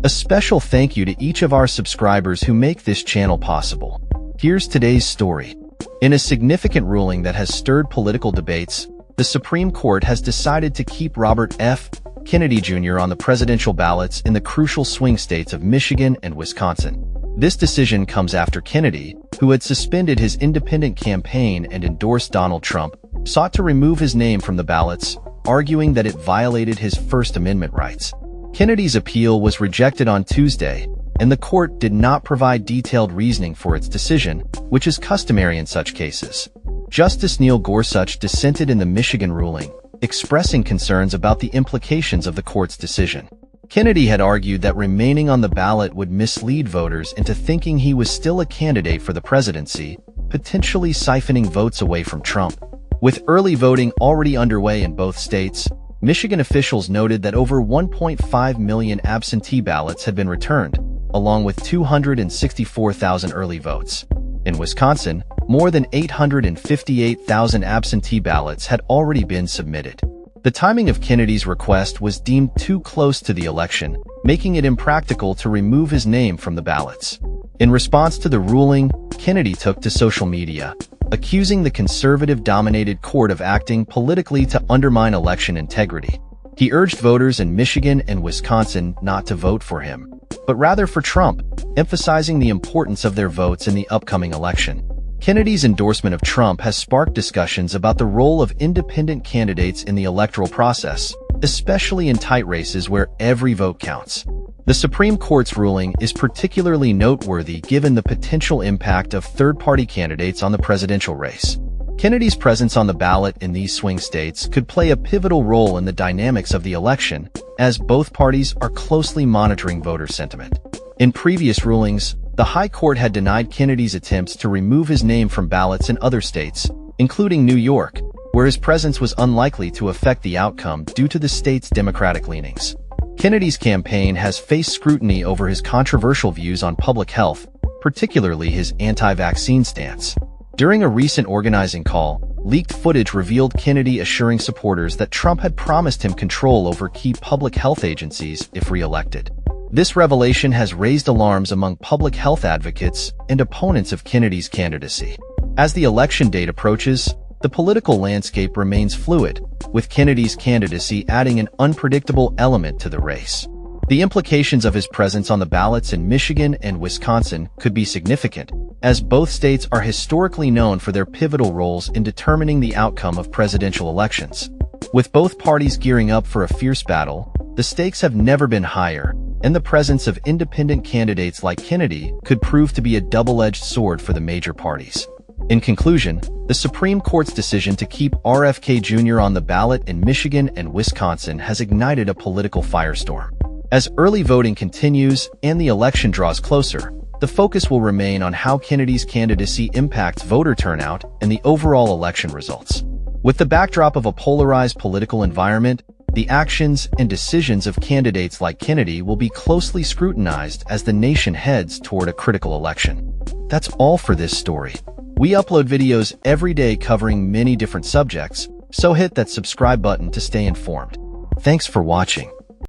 A special thank you to each of our subscribers who make this channel possible. Here's today's story. In a significant ruling that has stirred political debates, the Supreme Court has decided to keep Robert F. Kennedy Jr. on the presidential ballots in the crucial swing states of Michigan and Wisconsin. This decision comes after Kennedy, who had suspended his independent campaign and endorsed Donald Trump, sought to remove his name from the ballots, arguing that it violated his First Amendment rights. Kennedy's appeal was rejected on Tuesday, and the court did not provide detailed reasoning for its decision, which is customary in such cases. Justice Neil Gorsuch dissented in the Michigan ruling, expressing concerns about the implications of the court's decision. Kennedy had argued that remaining on the ballot would mislead voters into thinking he was still a candidate for the presidency, potentially siphoning votes away from Trump. With early voting already underway in both states, Michigan officials noted that over 1.5 million absentee ballots had been returned, along with 264,000 early votes. In Wisconsin, more than 858,000 absentee ballots had already been submitted. The timing of Kennedy's request was deemed too close to the election, making it impractical to remove his name from the ballots. In response to the ruling, Kennedy took to social media, accusing the conservative-dominated court of acting politically to undermine election integrity. He urged voters in Michigan and Wisconsin not to vote for him, but rather for Trump, emphasizing the importance of their votes in the upcoming election. Kennedy's endorsement of Trump has sparked discussions about the role of independent candidates in the electoral process, especially in tight races where every vote counts. The Supreme Court's ruling is particularly noteworthy given the potential impact of third-party candidates on the presidential race. Kennedy's presence on the ballot in these swing states could play a pivotal role in the dynamics of the election, as both parties are closely monitoring voter sentiment. In previous rulings, the High Court had denied Kennedy's attempts to remove his name from ballots in other states, including New York, where his presence was unlikely to affect the outcome due to the state's Democratic leanings. Kennedy's campaign has faced scrutiny over his controversial views on public health, particularly his anti-vaccine stance. During a recent organizing call, leaked footage revealed Kennedy assuring supporters that Trump had promised him control over key public health agencies if re-elected. This revelation has raised alarms among public health advocates and opponents of Kennedy's candidacy. As the election date approaches, the political landscape remains fluid, with Kennedy's candidacy adding an unpredictable element to the race. The implications of his presence on the ballots in Michigan and Wisconsin could be significant, as both states are historically known for their pivotal roles in determining the outcome of presidential elections. With both parties gearing up for a fierce battle, the stakes have never been higher, and the presence of independent candidates like Kennedy could prove to be a double-edged sword for the major parties. In conclusion, the Supreme Court's decision to keep RFK Jr. on the ballot in Michigan and Wisconsin has ignited a political firestorm. As early voting continues and the election draws closer, the focus will remain on how Kennedy's candidacy impacts voter turnout and the overall election results. With the backdrop of a polarized political environment, the actions and decisions of candidates like Kennedy will be closely scrutinized as the nation heads toward a critical election. That's all for this story. We upload videos every day covering many different subjects, so hit that subscribe button to stay informed. Thanks for watching.